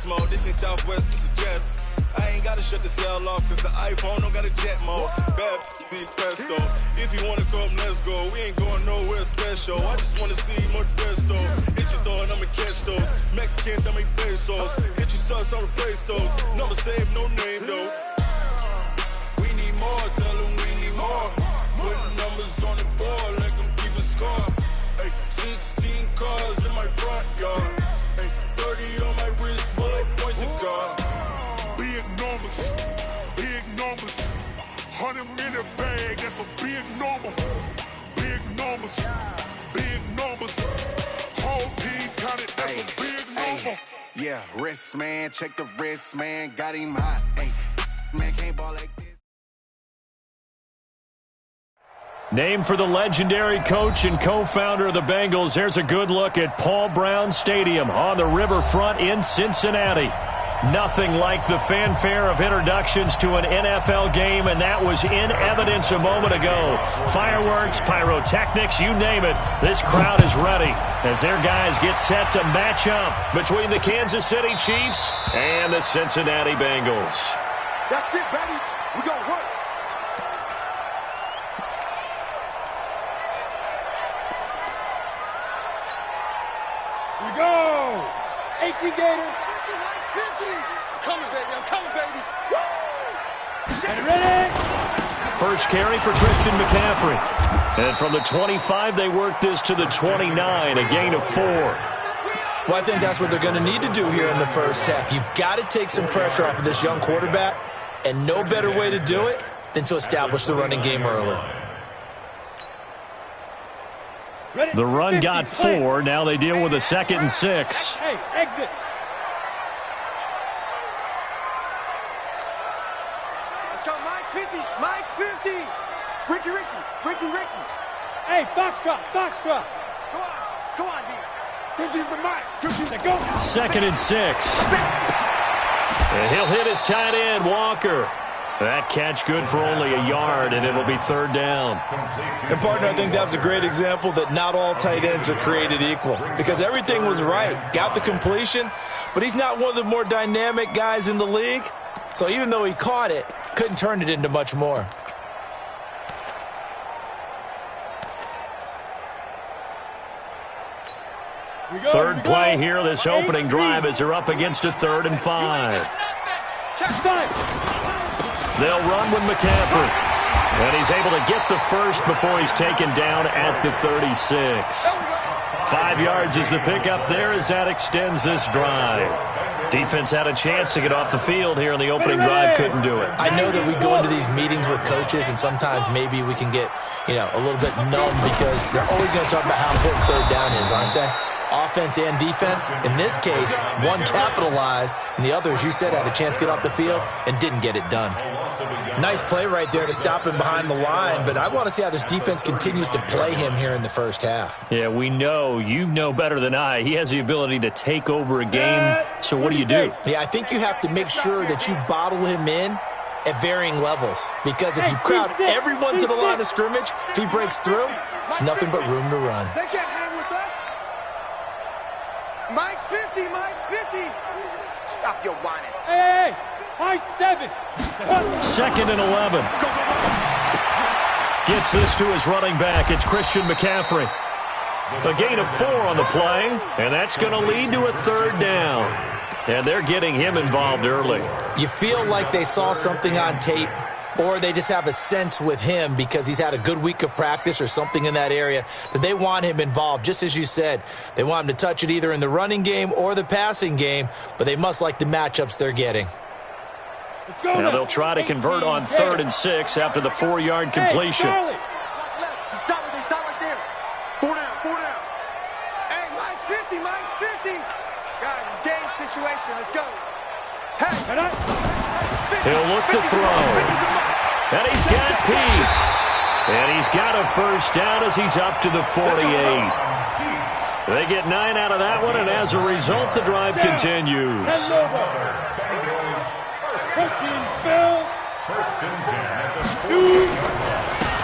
flex mode. This ain't Southwest, this is jet. I ain't gotta shut the cell off, cause the iPhone don't got a jet mode. Bad be presto. If you wanna come, let's go. We ain't going nowhere special. I just wanna see more Desto. Hit your throw and I'ma catch those. Mexican, dame pesos. Hit your sus, I'll replace those. Number save, no name though. We need more, tell them we need more. Putting numbers on the board, let them keep a score. Ay, 16 cars in my front yard. Ay, 30 on my wrist, bullet point to God. Big numbers, 100 minute bag, that's a big number. Big numbers, whole team counted, that's a big number. Yeah, wrist man, check the wrist man, got him hot. Hey, man can't ball like this. Named for the legendary coach and co-founder of the Bengals, here's a good look at Paul Brown Stadium on the riverfront in Cincinnati. Nothing like the fanfare of introductions to an NFL game, and that was in evidence a moment ago. Fireworks, pyrotechnics, you name it. This crowd is ready as their guys get set to match up between the Kansas City Chiefs and the Cincinnati Bengals. That's it, baby. We gonna work. Here we go. 18 Gators. 50. I'm coming, baby. Woo! Get ready. First carry for Christian McCaffrey. And from the 25, they work this to the 29, a gain of 4. Well, I think that's what they're going to need to do here in the first half. You've got to take some pressure off of this young quarterback, and no better way to do it than to establish the running game early. The run got 4. Now they deal with a 2nd and 6. Hey, exit. Let's go, Mike 50. Mike 50. Ricky. Hey, Foxtrot. Come on, D. 50's the Mike. 50's the go. 2nd and 6. And he'll hit his tight end, Walker. That catch good for only a yard, and it'll be 3rd down. And, partner, I think that was a great example that not all tight ends are created equal, because everything was right. Got the completion, but he's not one of the more dynamic guys in the league. So even though he caught it, couldn't turn it into much more. Third play here, this opening drive, as they're up against a 3rd and 5. They'll run with McCaffrey. And he's able to get the first before he's taken down at the 36. 5 yards is the pickup there as that extends this drive. Defense had a chance to get off the field here in the opening drive, couldn't do it. I know that we go into these meetings with coaches, and sometimes maybe we can get, a little bit numb because they're always going to talk about how important 3rd down is, aren't they? Offense and defense. In this case, one capitalized, and the other, as you said, had a chance to get off the field and didn't get it done. Nice play right there to stop him behind the line, but I want to see how this defense continues to play him here in the first half. Yeah, we know. You know better than I. He has the ability to take over a game, so what do you do? Yeah, I think you have to make sure that you bottle him in at varying levels, because if you crowd everyone to the line of scrimmage, if he breaks through, it's nothing but room to run. They can't hang with us. Mike's 50. Stop your whining. Hey, high 7. 2nd and 11. Gets this to his running back. It's Christian McCaffrey. A gain of 4 on the play, and that's going to lead to a 3rd down. And they're getting him involved early. You feel like they saw something on tape, or they just have a sense with him because he's had a good week of practice or something in that area that they want him involved. Just as you said, they want him to touch it either in the running game or the passing game, but they must like the matchups they're getting. Now they'll try to convert on 3rd and 6 after the 4-yard completion. Hey, he's stop right there. 4 down. Hey, Mike's 50. Guys, it's game situation. Let's go. Hey. He'll look to throw. And he's got Pete. And he's got a first down as he's up to the 48. They get 9 out of that one, and as a result, the drive continues.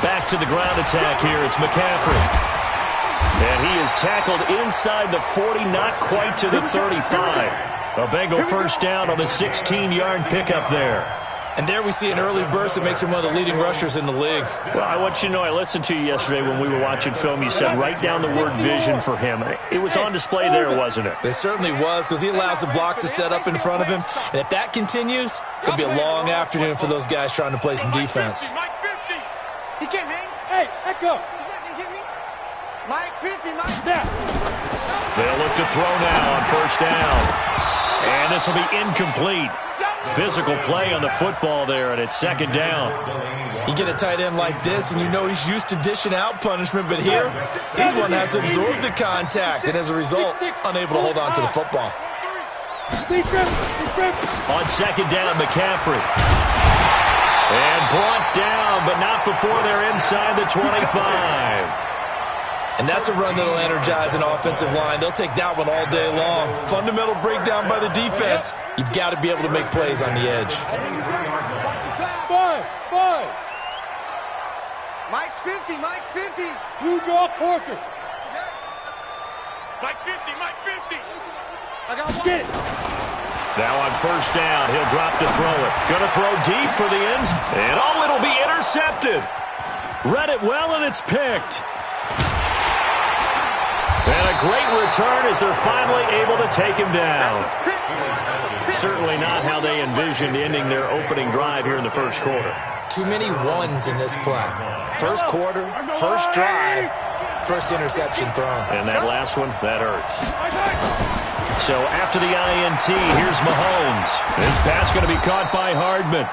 Back to the ground attack here. It's McCaffrey. And he is tackled inside the 40, not quite to the 35. A Bengal first down on the 16-yard pickup there. And there we see an early burst that makes him one of the leading rushers in the league. Well, I want you to know, I listened to you yesterday when we were watching film. You said write down the word vision for him. It was on display there, wasn't it? It certainly was, because he allows the blocks to set up in front of him. And if that continues, it'll be a long afternoon for those guys trying to play some defense. He can't hang. Hey, echo. Mike 50, Mike. There. They'll look to throw now on first down. And this will be incomplete. Physical play on the football there, and it's second down. You get a tight end like this, and you know he's used to dishing out punishment, but here, he's one that has to absorb the contact, and as a result, unable to hold on to the football. On second down, McCaffrey. And brought down, but not before they're inside the 25. And that's a run that'll energize an offensive line. They'll take that one all day long. Fundamental breakdown by the defense. You've got to be able to make plays on the edge. Five. Mike's 50, Mike's 50. You draw Corker. Mike 50, Mike 50. I got one. Get it. Now on first down, he'll drop to throw it. Going to throw deep for the ends. And it'll be intercepted. Read it well, and it's picked. And a great return as they're finally able to take him down. Certainly not how they envisioned ending their opening drive here in the first quarter. Too many ones in this play. First quarter, first drive, first interception thrown. And that last one, that hurts. So after the INT, here's Mahomes. This pass going to be caught by Hardman.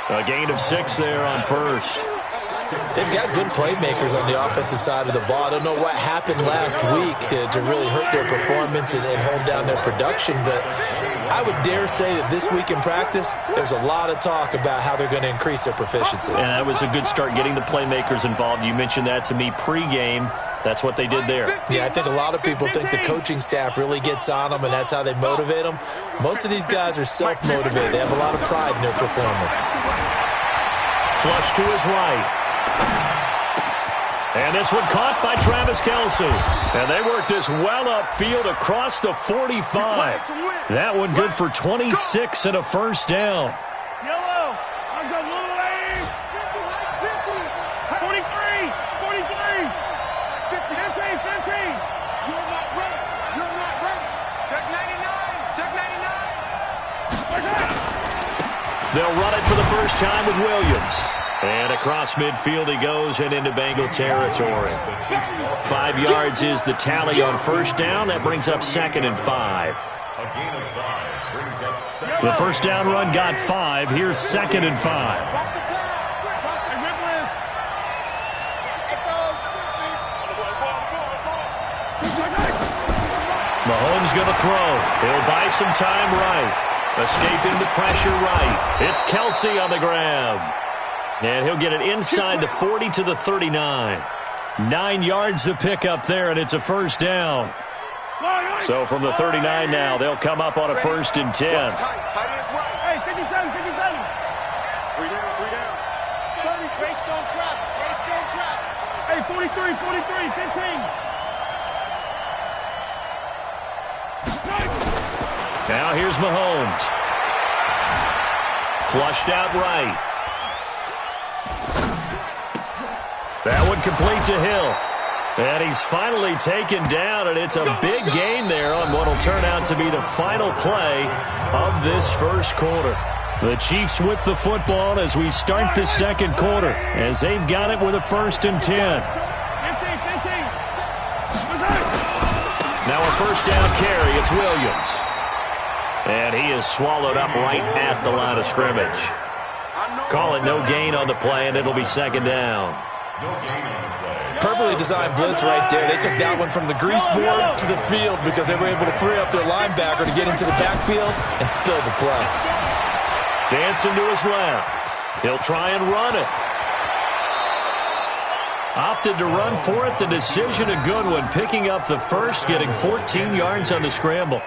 A gain of 6 there on first. They've got good playmakers on the offensive side of the ball. I don't know what happened last week to really hurt their performance and hold down their production, but I would dare say that this week in practice, there's a lot of talk about how they're going to increase their proficiency. And that was a good start, getting the playmakers involved. You mentioned that to me pregame. That's what they did there. Yeah, I think a lot of people think the coaching staff really gets on them, and that's how they motivate them. Most of these guys are self-motivated. They have a lot of pride in their performance. Flush to his right. And this one caught by Travis Kelce. And they work this well upfield across the 45. That one good for 26 and a first down. Yellow. I'm going little A. 43. 43. 15. 15. You're not ready. You're not ready. Check 99. Check 99. They'll run it for the first time with Williams. And across midfield he goes and into Bengal territory. 5 yards is the tally on first down. That brings up 2nd and 5. The first down run got 5. Here's 2nd and 5. Mahomes going to throw. He'll buy some time right. Escaping the pressure right. It's Kelce on the grab. And he'll get it inside the 40 to the 39. 9 yards to pick up there, and it's a first down. So from the 39 now, they'll come up on a 1st and 10. Hey, 57. 3 down. 30, based on trap. Hey, 43. 15. Now here's Mahomes. Flushed out right. That one complete to Hill. And he's finally taken down, and it's a big gain there on what will turn out to be the final play of this first quarter. The Chiefs with the football as we start the second quarter, as they've got it with a 1st and 10. 15. Now a first down carry, it's Williams. And he is swallowed up right at the line of scrimmage. Call it no gain on the play, and it'll be 2nd down. Perfectly designed blitz right there. They took that one from the grease board to the field because they were able to free up their linebacker to get into the backfield and spill the play. Dancing to his left. He'll try and run it. Opted to run for it. The decision a good one. Picking up the first, getting 14 yards on the scramble.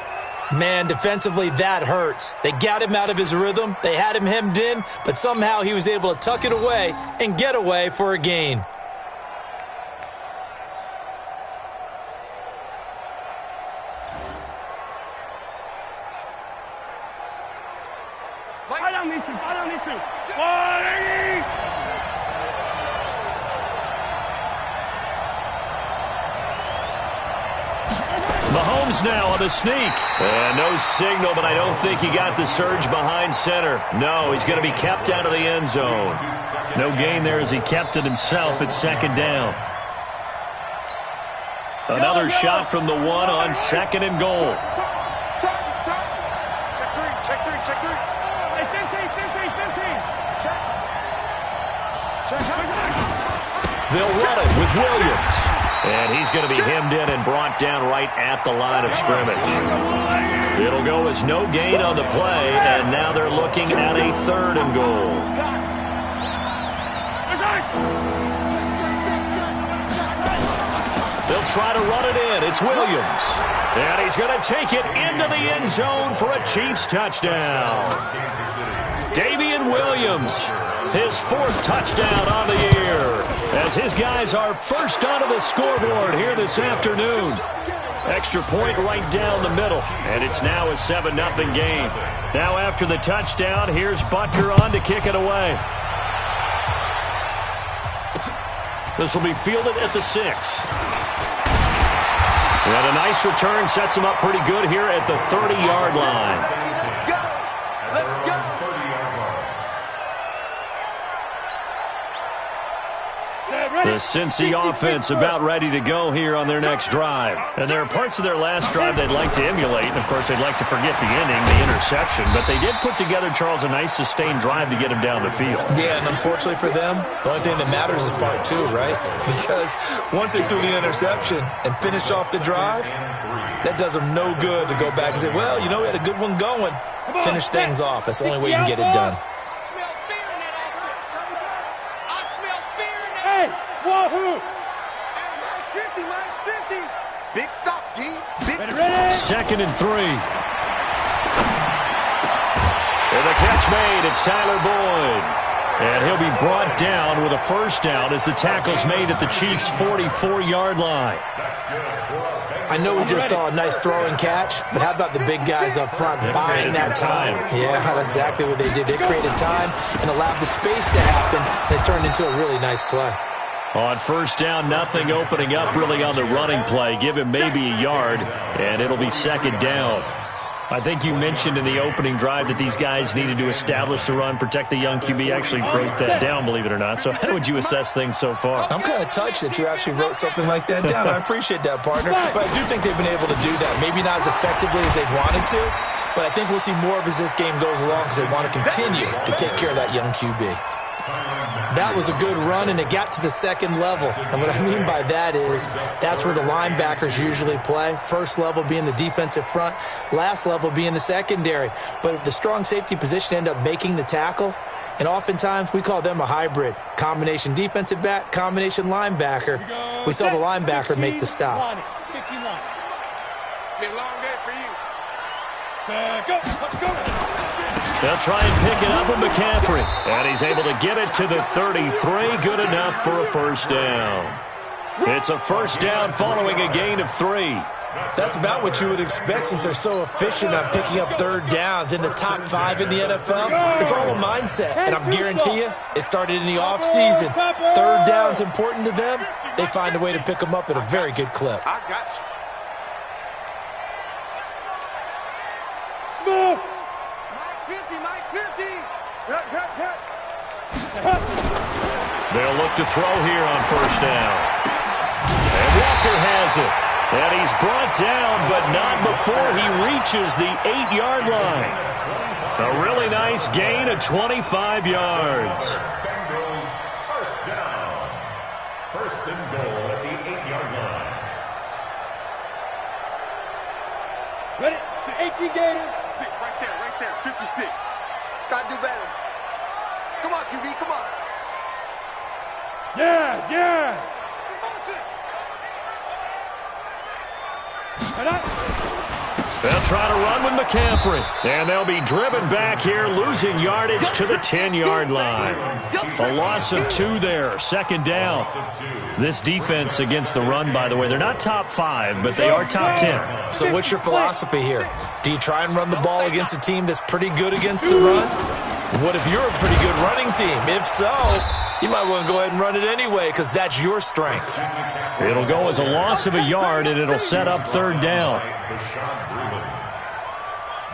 Man, defensively, that hurts. They got him out of his rhythm. They had him hemmed in, but somehow he was able to tuck it away and get away for a gain. Fight on these two. Fight on these two. 180. Mahomes now on the sneak. And no signal, but I don't think he got the surge behind center. No, he's going to be kept out of the end zone. No gain there as he kept it himself at second down. Another shot from the one on second and goal. Check three. Hey, 15. They'll run it with Williams. And he's going to be hemmed in and brought down right at the line of scrimmage. It'll go as no gain on the play, and now they're looking at a third and goal. They'll try to run it in. It's Williams. And he's going to take it into the end zone for a Chiefs touchdown. Damian Williams, his fourth touchdown on the year, as his guys are first onto the scoreboard here this afternoon. Extra point right down the middle, and it's now a 7-0 game. Now after the touchdown, here's Butker on to kick it away. This will be fielded at the 6. And a nice return sets him up pretty good here at the 30-yard line. The Cincy offense about ready to go here on their next drive. And there are parts of their last drive they'd like to emulate. And, of course, they'd like to forget the inning, the interception. But they did put together, Charles, a nice sustained drive to get him down the field. Yeah, and unfortunately for them, the only thing that matters is part 2, right? Because once they threw the interception and finished off the drive, that does them no good to go back and say, well, you know, we had a good one going. Finish things off. That's the only way you can get it done. Wahoo! Mike's 50. Big stop, G. Ready. Second and 3. And the catch made. It's Tyler Boyd. And he'll be brought down with a first down as the tackle's made at the Chiefs' 44-yard line. I know we just saw a nice throwing catch, but how about the big guys up front buying that time? Yeah, that's exactly what they did. They created time and allowed the space to happen, and it turned into a really nice play. On first down, nothing opening up really on the running play. Give him maybe a yard, and it'll be second down. I think you mentioned in the opening drive that these guys needed to establish the run, protect the young QB. Actually wrote that down, believe it or not. So how would you assess things so far? I'm kind of touched that you actually wrote something like that down. I appreciate that, partner. But I do think they've been able to do that. Maybe not as effectively as they wanted to, but I think we'll see more of as this game goes along because they want to continue to take care of that young QB. That was a good run, and it got to the second level. And what I mean by that is that's where the linebackers usually play. First level being the defensive front, last level being the secondary. But the strong safety position ended up making the tackle, and oftentimes we call them a hybrid. Combination defensive back, combination linebacker. We saw the linebacker make the stop. It's been a long day for you. Go. They'll try and pick it up with McCaffrey. And he's able to get it to the 33. Good enough for a first down. It's a first down following a gain of 3. That's about what you would expect since they're so efficient on picking up third downs in the top 5 in the NFL. It's all a mindset, and I guarantee you it started in the offseason. Third down's important to them. They find a way to pick them up at a very good clip. I got you. Smooth. Mike 50. Cut. They'll look to throw here on first down. And Walker has it. And he's brought down, but not before he reaches the 8-yard line. A really nice gain of 25 yards. Bengals first down. First and goal at the 8-yard line. Ready? 18 Gator. 6 right there. 56. Gotta do better. Come on, QB, come on. Yes. They'll try to run with McCaffrey. And they'll be driven back here, losing yardage to the 10-yard line. A loss of 2 there, second down. This defense against the run, by the way, they're not top 5, but they are top 10. So what's your philosophy here? Do you try and run the ball against a team that's pretty good against the run? What if you're a pretty good running team? If so, you might want to go ahead and run it anyway because that's your strength. It'll go as a loss of a yard, and it'll set up third down.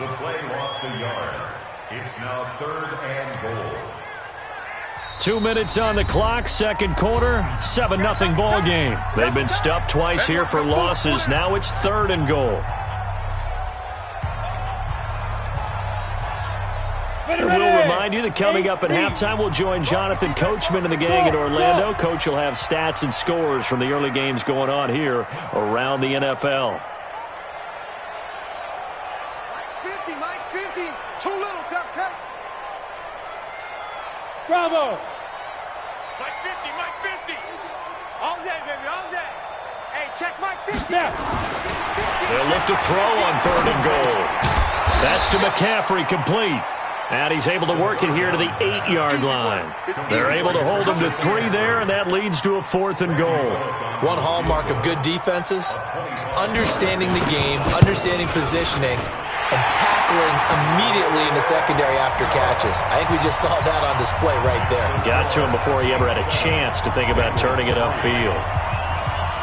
The play lost a yard. It's now 3rd and goal. 2 minutes on the clock, second quarter, 7-0 ball game. They've been stuffed twice here for losses. Now it's 3rd and goal. And we'll remind you that coming up at halftime, we'll join Jonathan Coachman and the gang in Orlando. Coach will have stats and scores from the early games going on here around the NFL. Mike's 50. Too little, cut. Bravo. Mike 50. All day, baby, all day. Hey, check Mike 50. They'll look to throw on 3rd and goal. That's to McCaffrey, complete. And he's able to work it here to the 8-yard line. They're able to hold him to 3 there, and that leads to a 4th and goal. One hallmark of good defenses is understanding the game, understanding positioning, and tackling immediately in the secondary after catches. I think we just saw that on display right there. Got to him before he ever had a chance to think about turning it upfield.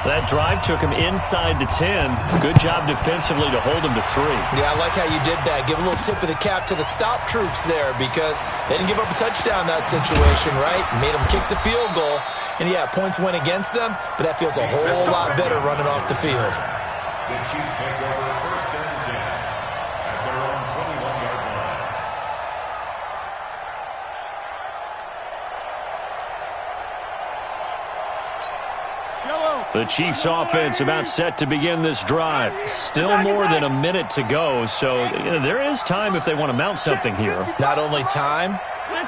That drive took him inside the 10. Good job defensively to hold him to 3. Yeah, I like how you did that. Give a little tip of the cap to the stop troops there because they didn't give up a touchdown in that situation, right? Made them kick the field goal. And, yeah, points went against them, but that feels a whole lot better running off the field. The Chiefs take over 1st and 10 at their own 21-yard line. The Chiefs offense about set to begin this drive. Still more than a minute to go, so there is time if they want to mount something here. Not only time,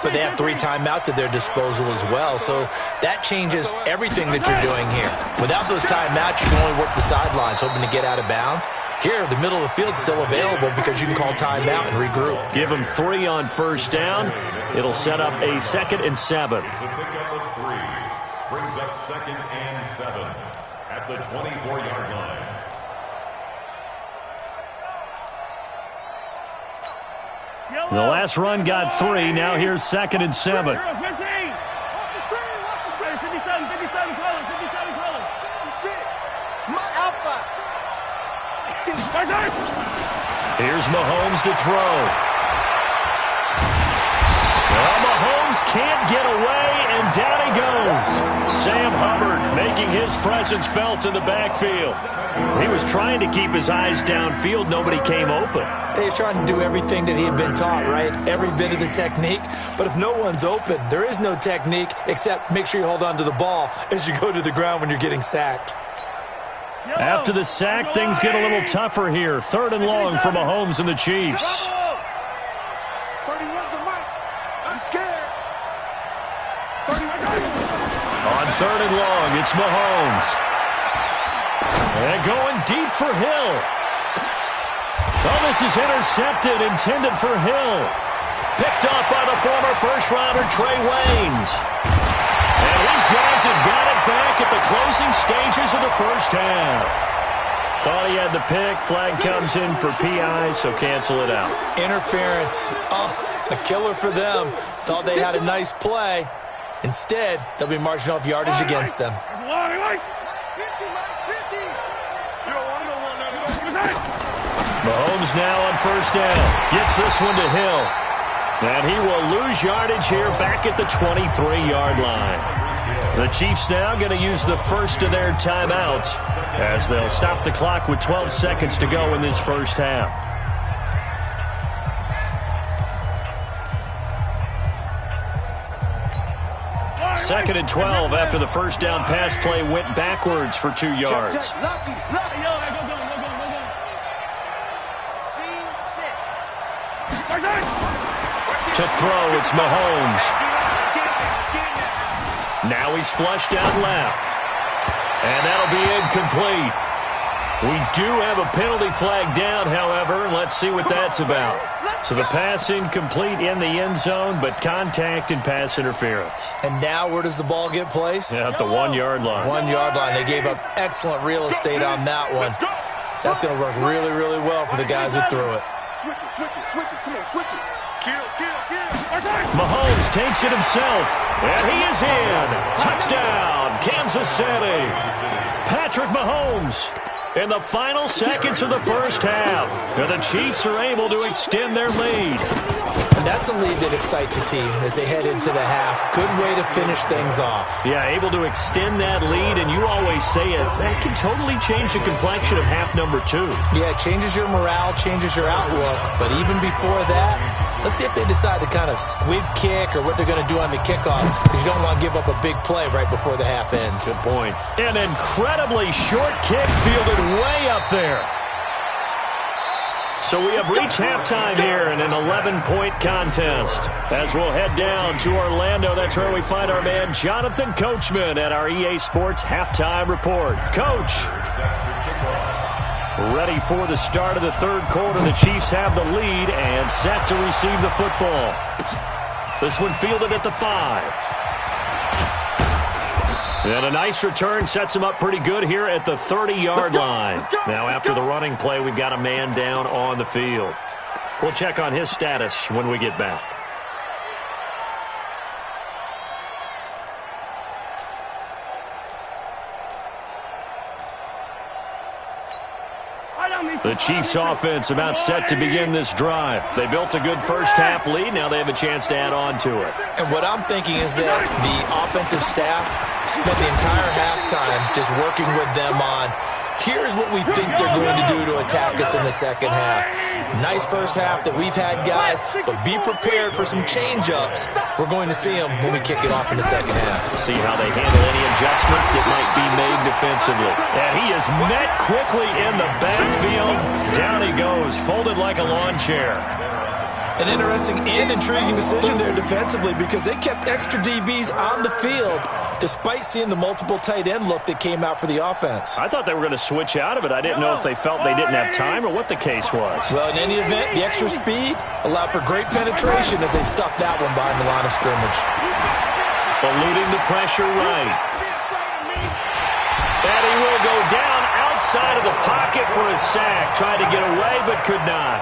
but they have 3 timeouts at their disposal as well, so that changes everything that you're doing here. Without those timeouts, you can only work the sidelines, hoping to get out of bounds. Here, the middle of the field's still available because you can call timeout and regroup. Give them 3 on first down. It'll set up a 2nd and 7. It's a pickup of 3. Brings up 2nd and 7 at the 24-yard line. The last run got 3. Now here's 2nd and 7. Here's Mahomes to throw. Well, Mahomes can't get away, and down he goes. Sam Hubbard making his presence felt in the backfield. He was trying to keep his eyes downfield. Nobody came open. He's trying to do everything that he had been taught, right? Every bit of the technique. But if no one's open, there is no technique except make sure you hold on to the ball as you go to the ground when you're getting sacked. After the sack, things get a little tougher here. 3rd and long for Mahomes and the Chiefs. 31's the mic. I'm scared. 31. On 3rd and long, it's Mahomes. And going deep for Hill. Oh, this is intercepted, intended for Hill. Picked off by the former first-rounder Trey Waynes. And these guys have got it back at the closing stages of the first half. Thought he had the pick. Flag comes in for PI, so cancel it out. Interference. Oh, a killer for them. Thought they had a nice play. Instead, they'll be marching off yardage against them. Mahomes now on first down. Gets this one to Hill. And he will lose yardage here back at the 23-yard line. The Chiefs now going to use the first of their timeouts as they'll stop the clock with 12 seconds to go in this first half. Second and 12 after the first down pass play went backwards for 2 yards. To throw, it's Mahomes. Now he's flushed out left. And that'll be incomplete. We do have a penalty flag down, however. Let's see what that's about. So the pass incomplete in the end zone, but contact and pass interference. And now where does the ball get placed? At the 1-yard line. 1-yard line. They gave up excellent real estate on that one. That's going to work really, really well for the guys who threw it. Switch it. Come on, switch it. Kill. Mahomes takes it himself, and he is in. Touchdown, Kansas City. Patrick Mahomes in the final seconds of the first half. And the Chiefs are able to extend their lead. And that's a lead that excites a team as they head into the half. Good way to finish things off. Yeah, able to extend that lead, and you always say it, that can totally change the complexion of half number 2. Yeah, it changes your morale, changes your outlook. But even before that, let's see if they decide to kind of squib kick or what they're going to do on the kickoff, because you don't want to give up a big play right before the half ends. Good point. An incredibly short kick fielded way up there. So we have reached halftime here in an 11-point contest. As we'll head down to Orlando, that's where we find our man Jonathan Coachman at our EA Sports Halftime Report. Coach, ready for the start of the third quarter. The Chiefs have the lead and set to receive the football. This one fielded at the 5. And a nice return sets him up pretty good here at the 30-yard line. Now, after the running play, we've got a man down on the field. We'll check on his status when we get back. The Chiefs offense about set to begin this drive. They built a good first half lead. Now they have a chance to add on to it. And what I'm thinking is that the offensive staff spent the entire halftime just working with them on, here's what we think they're going to do to attack us in the second half. Nice first half that we've had, guys, but be prepared for some change-ups. We're going to see them when we kick it off in the second half. See how they handle any adjustments that might be made defensively. And he is met quickly in the backfield. Down he goes, folded like a lawn chair. An interesting and intriguing decision there defensively, because they kept extra DBs on the field despite seeing the multiple tight end look that came out for the offense. I thought they were going to switch out of it. I didn't know if they felt they didn't have time or what the case was. Well, in any event, the extra speed allowed for great penetration as they stuffed that one behind the line of scrimmage. Eluding the pressure right. And he will go down outside of the pocket for a sack. Tried to get away, but could not.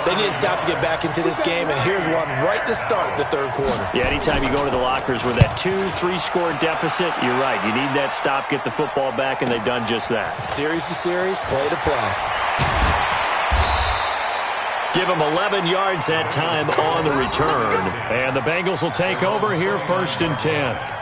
They need to stop to get back into this game, and here's one right to start the third quarter. Yeah, anytime you go to the lockers with that 2-3 score deficit, you're right. You need that stop, get the football back, and they've done just that. Series to series, play to play. Give them 11 yards that time on the return. And the Bengals will take over here 1st and 10.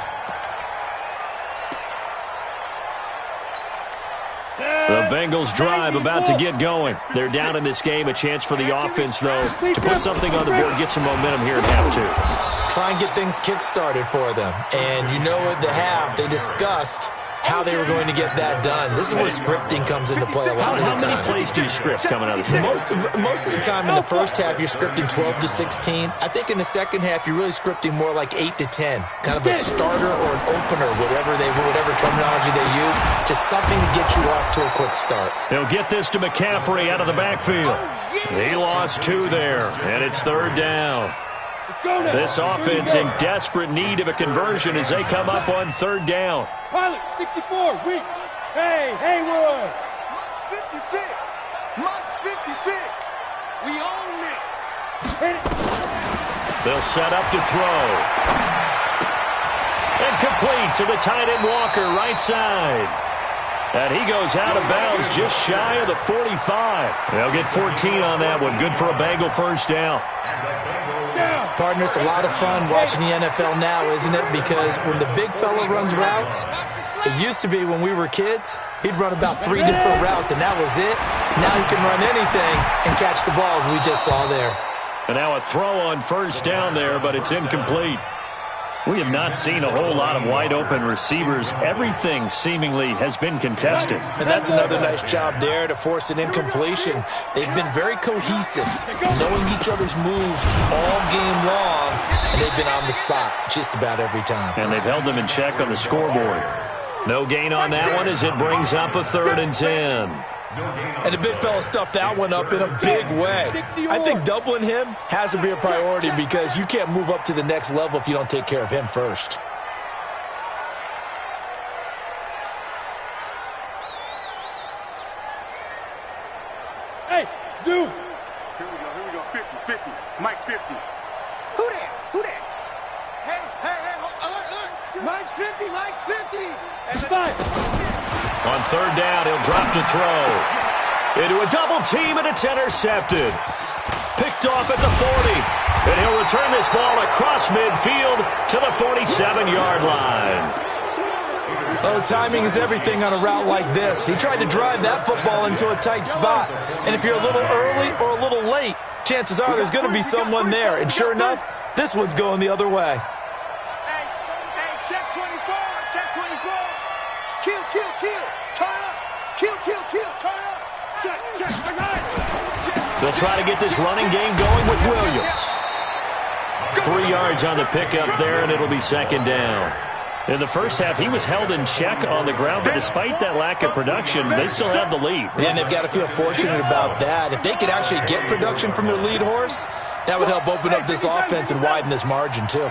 The Bengals drive about to get going. They're down in this game. A chance for the offense, though, to put something on the board, get some momentum here in half 2. Try and get things kick-started for them. And you know at the half, they discussed how they were going to get that done. This is where scripting comes into play a lot of the time. How many plays do you script coming out of the second? Most of the time in the first half, you're scripting 12 to 16. I think in the second half, you're really scripting more like 8 to 10. Kind of a starter or an opener, whatever terminology they use. Just something to get you off to a quick start. They'll get this to McCaffrey out of the backfield. He lost 2 there, and it's 3rd down. This offense in desperate need of a conversion as they come up on 3rd down. Pilot, 64, weak. Hey, Haywood. 56. Mike's 56. We own it. Hit it. They'll set up to throw. And complete to the tight end Walker, right side. And he goes out of bounds just shy of the 45. They'll get 14 on that one. Good for a Bengal first down. Partner, it's a lot of fun watching the NFL now, isn't it? Because when the big fella runs routes, it used to be when we were kids, he'd run about 3 different routes, and that was it. Now he can run anything and catch the balls we just saw there. And now a throw on first down there, but it's incomplete. We have not seen a whole lot of wide-open receivers. Everything seemingly has been contested. And that's another nice job there to force an incompletion. They've been very cohesive, knowing each other's moves all game long, and they've been on the spot just about every time. And they've held them in check on the scoreboard. No gain on that one as it brings up a 3rd and 10. And the big fella stuffed that one up in a big way. I think doubling him has to be a priority because you can't move up to the next level if you don't take care of him first. Hey, Zoo. Here we go. 50. Mike 50. Who that? Hey, alert. Mike's 50. And 5. On third down, he'll drop to throw. Into a double team, and it's intercepted. Picked off at the 40. And he'll return this ball across midfield to the 47-yard line. Oh, timing is everything on a route like this. He tried to drive that football into a tight spot. And if you're a little early or a little late, chances are there's going to be someone there. And sure enough, this one's going the other way. Hey, check 24. Kill. Turn up. Kill. Turn up. Check. They'll try to get this running game going with Williams. 3 yards on the pickup there, and it'll be second down. In the first half, he was held in check on the ground, but despite that lack of production, they still have the lead. And they've got to feel fortunate about that. If they could actually get production from their lead horse, that would help open up this offense and widen this margin, too.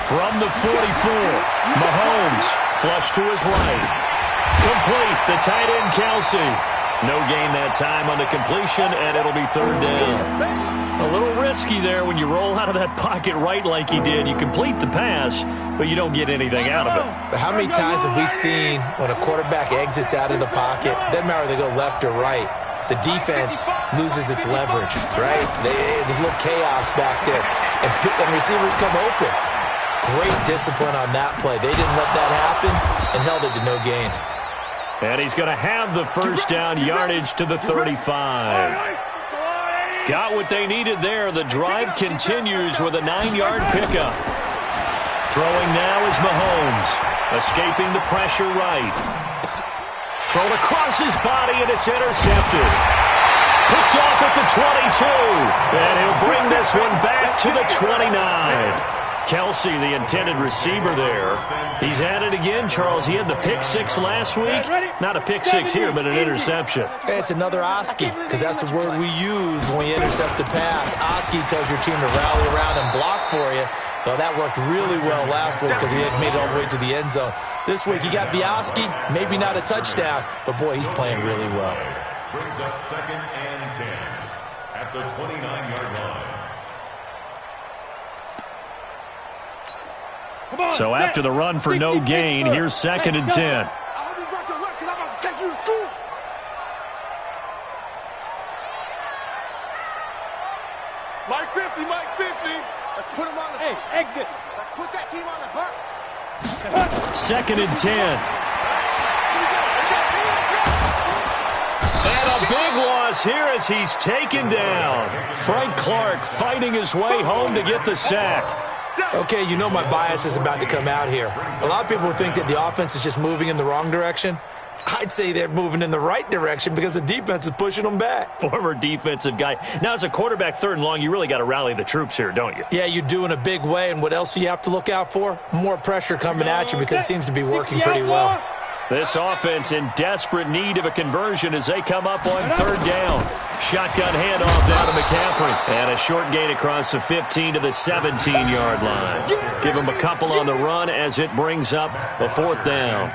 From the 44, Mahomes flush to his right. Complete, the tight end Kelsey. No gain that time on the completion, and it'll be third down. A little risky there when you roll out of that pocket right like he did. You complete the pass, but you don't get anything out of it. But how many times have we seen when a quarterback exits out of the pocket, doesn't matter if they go left or right, the defense loses its leverage, right? There's a little chaos back there, and receivers come open. Great discipline on that play. They didn't let that happen and held it to no gain. And he's going to have the first down, yardage to the 35. Got what they needed there. The drive continues with a 9-yard pickup. Throwing now is Mahomes, escaping the pressure right. Thrown across his body, and it's intercepted. Picked off at the 22, and he'll bring this one back to the 29. Kelsey, the intended receiver there. He's had it again, Charles. He had the pick six last week. Not a pick six here, but an interception. It's another Oski, because that's the word we use when we intercept the pass. Oski tells your team to rally around and block for you. Well, that worked really well last week because he had made it all the way to the end zone. This week, he got the Oski, maybe not a touchdown, but, boy, he's playing really well. Brings up second and 10 at the 29-yard line. So after the run for no gain, here's second and 10. I hope you brought your lunch because I'm about to take you to school. Mike 50. Let's put him on the Hey, exit. Let's put that team on the bus. Second and 10. And a big loss here as he's taken down. Frank Clark fighting his way home to get the sack. Okay, you know my bias is about to come out here. A lot of people think that the offense is just moving in the wrong direction. I'd say they're moving in the right direction because the defense is pushing them back. Former defensive guy. Now, as a quarterback, third and long, you really got to rally the troops here, don't you? Yeah, you do in a big way, and what else do you have to look out for? More pressure coming at you because it seems to be working pretty well. This offense in desperate need of a conversion as they come up on third down. Shotgun handoff down to McCaffrey. And a short gain across the 15 to the 17-yard line. Give him a couple on the run as it brings up a fourth down.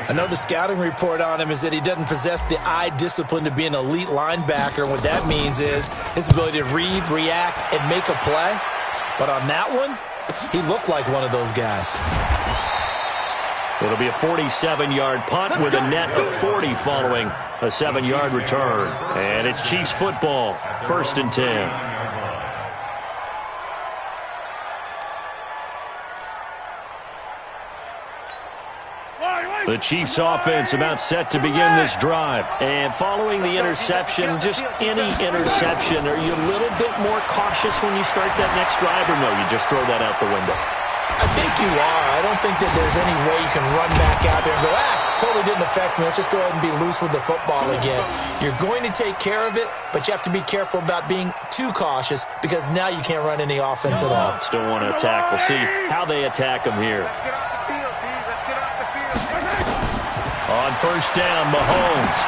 I know the scouting report on him is that he doesn't possess the eye discipline to be an elite linebacker. And what that means is his ability to read, react, and make a play. But on that one, he looked like one of those guys. It'll be a 47-yard punt with a net of 40 following a 7-yard return. And it's Chiefs football, first and 10. The Chiefs offense about set to begin this drive. And following the interception, just any interception, are you a little bit more cautious when you start that next drive, or no, you just throw that out the window? I think you are. I don't think that there's any way you can run back out there and go, totally didn't affect me. Let's just go ahead and be loose with the football again. You're going to take care of it, but you have to be careful about being too cautious because now you can't run any offense at all. Still want to attack. We'll see how they attack them here. Let's get off the field, D. Let's get off the field. On first down, Mahomes.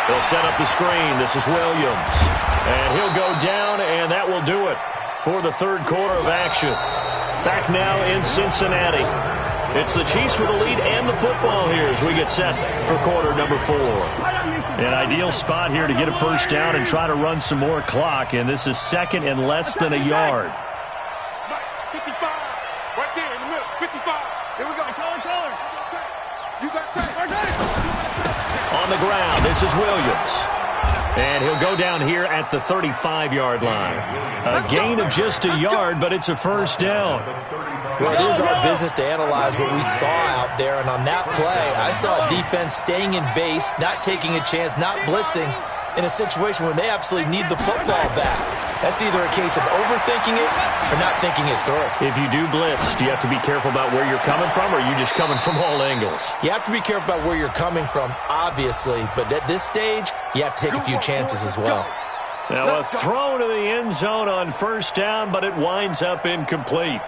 They'll set up the screen. This is Williams. And he'll go down, and that will do it for the third quarter of action. Back now in Cincinnati. It's the Chiefs with the lead and the football here as we get set for quarter number 4. An ideal spot here to get a first down and try to run some more clock, and this is second and less than a yard. 55, right there in the middle, 55. Here we go. Color. You got time. On the ground, this is Williams. And he'll go down here at the 35-yard line. A gain of just a yard, but it's a first down. Well, it is our business to analyze what we saw out there, and on that play, I saw a defense staying in base, not taking a chance, not blitzing, in a situation where they absolutely need the football back. That's either a case of overthinking it or not thinking it through. If you do blitz, do you have to be careful about where you're coming from, or are you just coming from all angles? You have to be careful about where you're coming from, obviously, but at this stage, you have to take a few chances as well. Now a throw to the end zone on first down, but it winds up incomplete.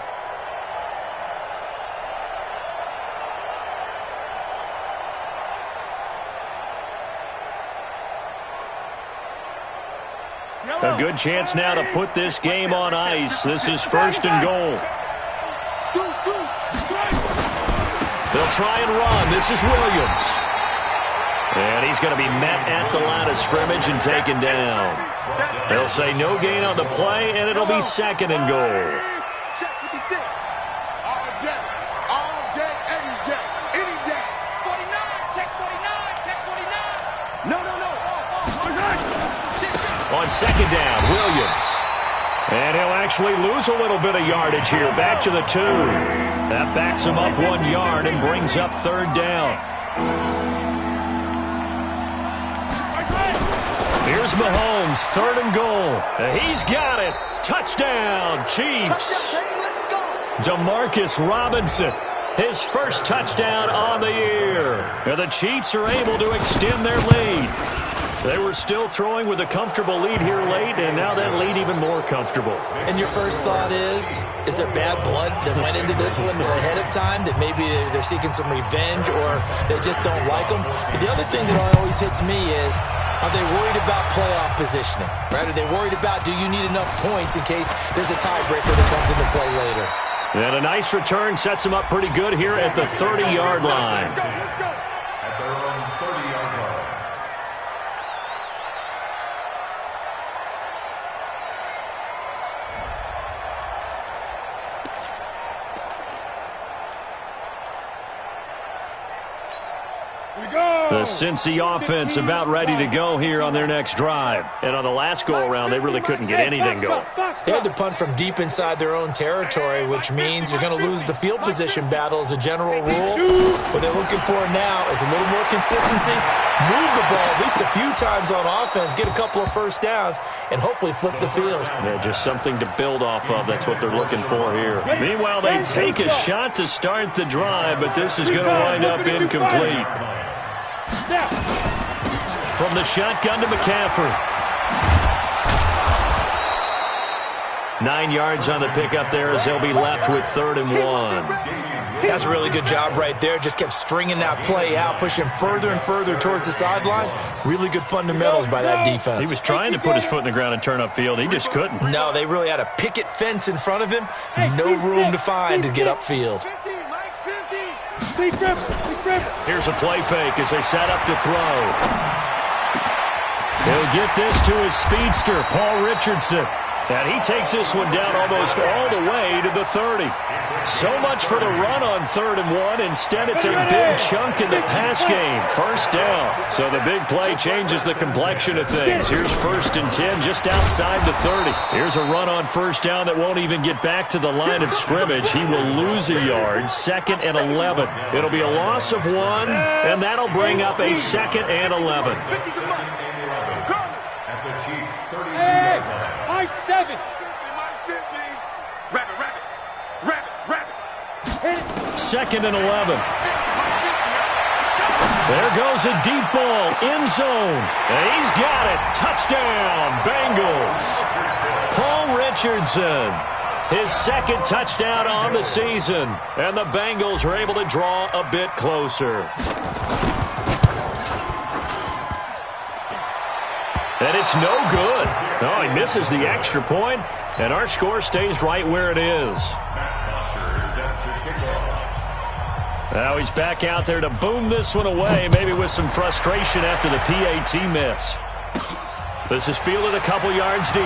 A good chance now to put this game on ice. This is first and goal. They'll try and run. This is Williams. And he's going to be met at the line of scrimmage and taken down. They'll say no gain on the play, and it'll be second and goal. Check 56. All day, every day, any day. 49, check 49, check 49. No. On second down, Williams. And he'll actually lose a little bit of yardage here. Back to the 2. That backs him up 1 yard and brings up third down. Here's Mahomes, third and goal. He's got it. Touchdown, Chiefs. Demarcus Robinson, his first touchdown on the year. And the Chiefs are able to extend their lead. They were still throwing with a comfortable lead here late, and now that lead even more comfortable. And your first thought is there bad blood that went into this one ahead of time, that maybe they're seeking some revenge or they just don't like them? But the other thing that always hits me is, are they worried about playoff positioning? Right? Are they worried about, do you need enough points in case there's a tiebreaker that comes into play later? And a nice return sets them up pretty good here at the 30-yard line. At their own 30-yard line. The Cincy offense about ready to go here on their next drive. And on the last go-around, they really couldn't get anything going. They had to punt from deep inside their own territory, which means you're going to lose the field position battle as a general rule. What they're looking for now is a little more consistency, move the ball at least a few times on offense, get a couple of first downs, and hopefully flip the field. Yeah, just something to build off of. That's what they're looking for here. Meanwhile, they take a shot to start the drive, but this is going to wind up incomplete. From the shotgun to McCaffrey. 9 yards on the pickup there as they'll be left with 3rd and 1. That's a really good job right there. Just kept stringing that play out, pushing further and further towards the sideline. Really good fundamentals by that defense. He was trying to put his foot in the ground and turn upfield. He just couldn't. No, they really had a picket fence in front of him. No room to find to get upfield. 50, Mike's 50. Here's a play fake as they set up to throw. He'll get this to his speedster, Paul Richardson. And he takes this one down almost all the way to the 30. So much for the run on 3rd and 1. Instead, it's a big chunk in the pass game. First down. So the big play changes the complexion of things. Here's 1st and 10 just outside the 30. Here's a run on first down that won't even get back to the line of scrimmage. He will lose a yard. 2nd and 11. It'll be a loss of 1, and that'll bring up a 2nd and 11. At the Chiefs' 32-yard line. High 7. Rabbit. 2nd and 11. There goes a deep ball, end zone. And he's got it. Touchdown, Bengals. Paul Richardson, his 2nd touchdown on the season. And the Bengals are able to draw a bit closer. it's no good. Oh, he misses the extra point, and our score stays right where it is. Now he's back out there to boom this one away, maybe with some frustration after the PAT miss. This is fielded a couple yards deep.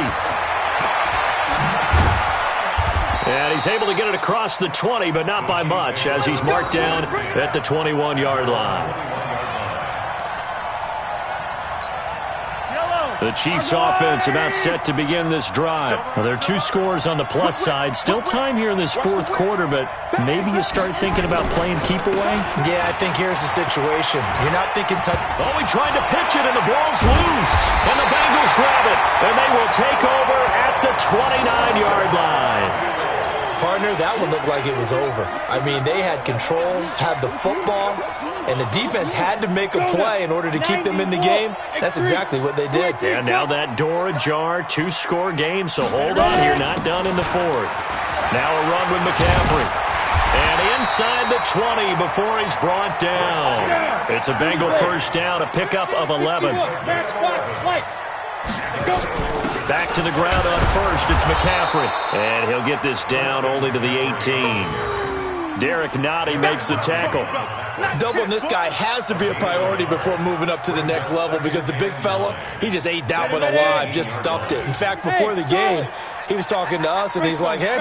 And he's able to get it across the 20, but not by much, as he's marked down at the 21-yard line. The Chiefs offense about set to begin this drive. Well, there are 2 scores on the plus side. Still time here in this fourth quarter, but maybe you start thinking about playing keep away? Yeah, I think here's the situation. You're not thinking Oh, he tried to pitch it, and the ball's loose. And the Bengals grab it, and they will take over at the 29-yard line. Partner, that one looked like it was over. I mean, they had control, had the football, and the defense had to make a play in order to keep them in the game. That's exactly what they did. And now that door ajar, 2-score game, so hold on here, not done in the fourth. Now a run with McCaffrey. And inside the 20 before he's brought down. It's a Bengal first down, a pickup of 11. Back to the ground on first, it's McCaffrey. And he'll get this down only to the 18. Derek Nottie makes the tackle. Doubling this guy has to be a priority before moving up to the next level because the big fella, he just ate that one alive, just stuffed it. In fact, before the game, he was talking to us, and he's like, hey,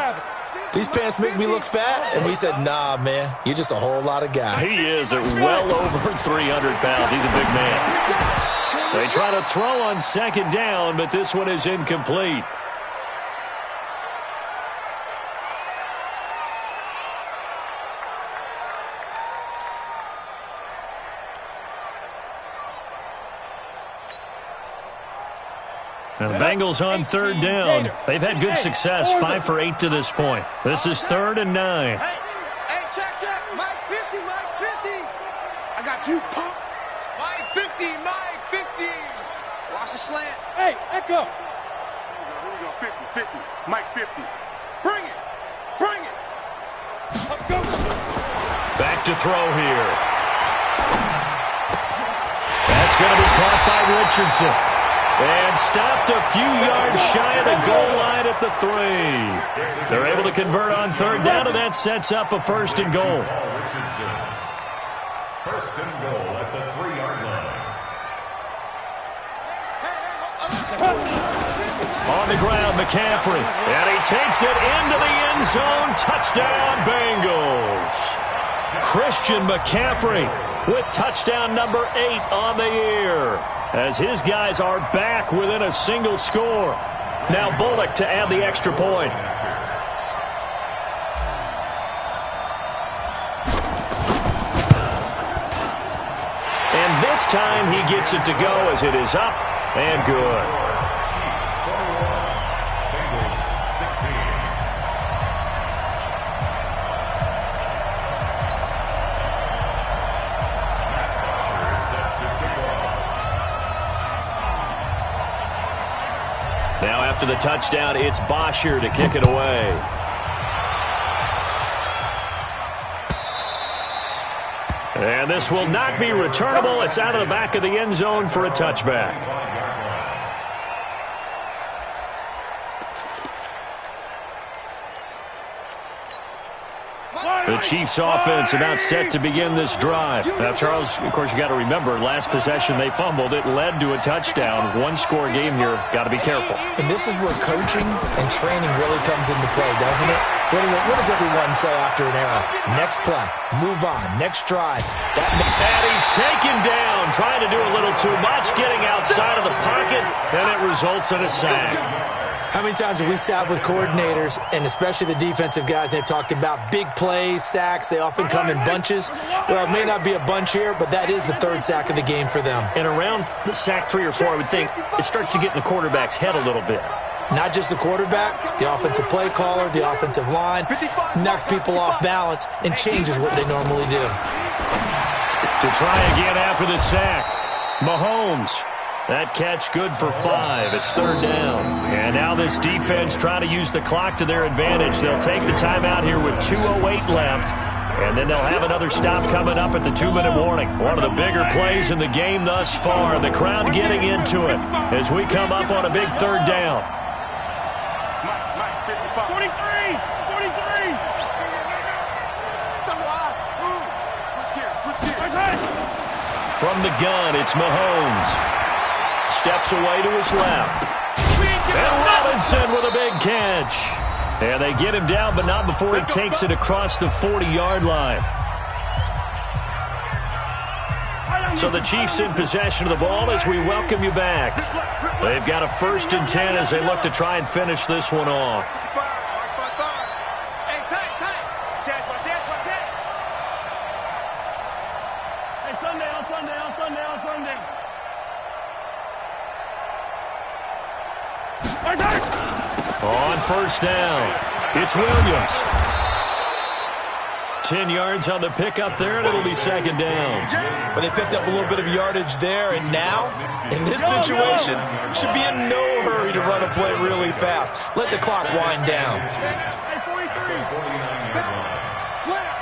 these pants make me look fat? And we said, nah, man, you're just a whole lot of guy. He is at well over 300 pounds. He's a big man. They try to throw on second down, but this one is incomplete. And the Bengals on third down. They've had good success, 5 for 8 to this point. This is 3rd and 9. Hey, check. Mike 50, Mike 50. I got you, punk. Mike 50, Mike 50. Watch the slant. Hey, Echo. Here we go, 50. Mike 50. Bring it. Let's go. Back to throw here. That's going to be caught by Richardson. And stopped a few yards shy of the goal line at the 3. They're able to convert on third down, and that sets up a first and goal. First and goal at the 3-yard line. On the ground, McCaffrey. And he takes it into the end zone. Touchdown, Bengals. Christian McCaffrey with touchdown number 8 on the year, as his guys are back within a single score. Now Bullock to add the extra point. And this time he gets it to go as it is up and good. Now after the touchdown, it's Bosher to kick it away. And this will not be returnable. It's out of the back of the end zone for a touchback. The Chiefs offense about set to begin this drive. Now, Charles, of course, you got to remember, last possession they fumbled. It led to a touchdown. 1-score game here. Got to be careful. And this is where coaching and training really comes into play, doesn't it? What does everyone say after an error? Next play, move on, next drive. And he's taken down, trying to do a little too much, getting outside of the pocket, and it results in a sack. How many times have we sat with coordinators, and especially the defensive guys, they've talked about big plays, sacks. They often come in bunches. Well, it may not be a bunch here, but that is the 3rd sack of the game for them. And around sack 3 or 4, I would think it starts to get in the quarterback's head a little bit. Not just the quarterback, the offensive play caller, the offensive line, knocks people off balance and changes what they normally do. To try again after the sack, Mahomes. That catch good for 5. It's 3rd down. And now this defense trying to use the clock to their advantage. They'll take the timeout here with 2:08 left. And then they'll have another stop coming up at the 2-minute warning. One of the bigger plays in the game thus far, and the crowd getting into it as we come up on a big third down. 43! 43! From the gun, it's Mahomes. Steps away to his left. And Robinson with a big catch. And they get him down, but not before he takes it across the 40-yard line. So the Chiefs in possession of the ball as we welcome you back. They've got a 1st and 10 as they look to try and finish this one off. Hey, Sunday. On 1st down, it's Williams. 10 yards on the pickup there, and it'll be 2nd down. But they picked up a little bit of yardage there, and now, in this situation, should be in no hurry to run a play really fast. Let the clock wind down. Hey, 43! Slam!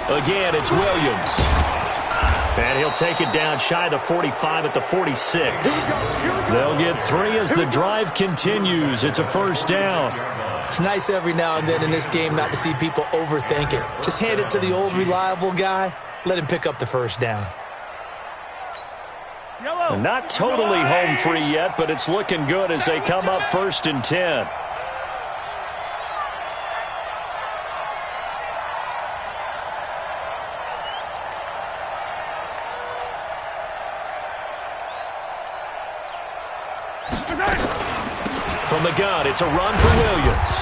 Again, it's Williams. And he'll take it down shy of the 45 at the 46. They'll get 3 as the drive continues. It's a 1st down. It's nice every now and then in this game not to see people overthink it. Just hand it to the old reliable guy. Let him pick up the 1st down. And not totally home free yet, but it's looking good as they come up 1st and 10. From the gun, it's a run for Williams.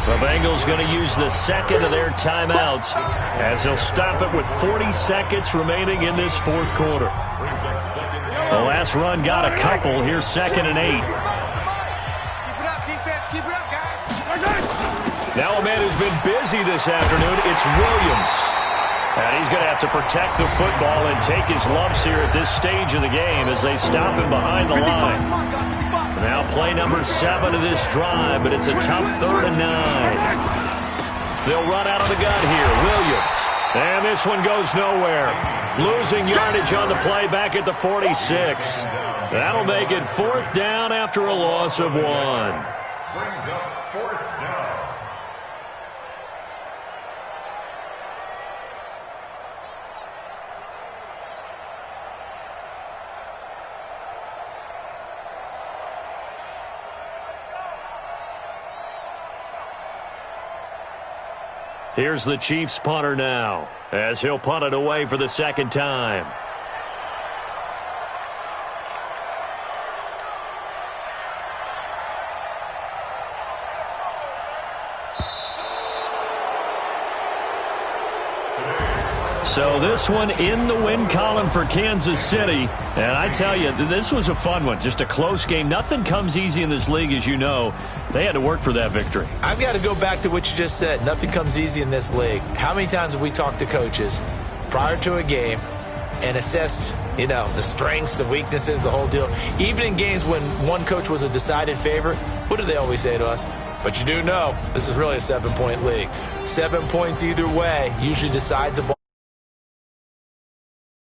The Bengals going to use the 2nd of their timeouts as they'll stop it with 40 seconds remaining in this 4th quarter. The last run got a couple. Here's 2nd and 8. Now a man who's been busy this afternoon, it's Williams. And he's going to have to protect the football and take his lumps here at this stage of the game as they stop him behind the line. Now play number 7 of this drive, but it's a tough 3rd and 9. They'll run out of the gun here. Williams. And this one goes nowhere. Losing yardage on the play back at the 46. That'll make it 4th down after a loss of 1. Brings up 4th down. Here's the Chiefs punter now as he'll punt it away for the 2nd time. So this one in the win column for Kansas City. And I tell you, this was a fun one. Just a close game. Nothing comes easy in this league, as you know. They had to work for that victory. I've got to go back to what you just said. Nothing comes easy in this league. How many times have we talked to coaches prior to a game and assessed, the strengths, the weaknesses, the whole deal? Even in games when one coach was a decided favorite, what do they always say to us? But you do know this is really a 7-point league. 7 points either way usually decides a ball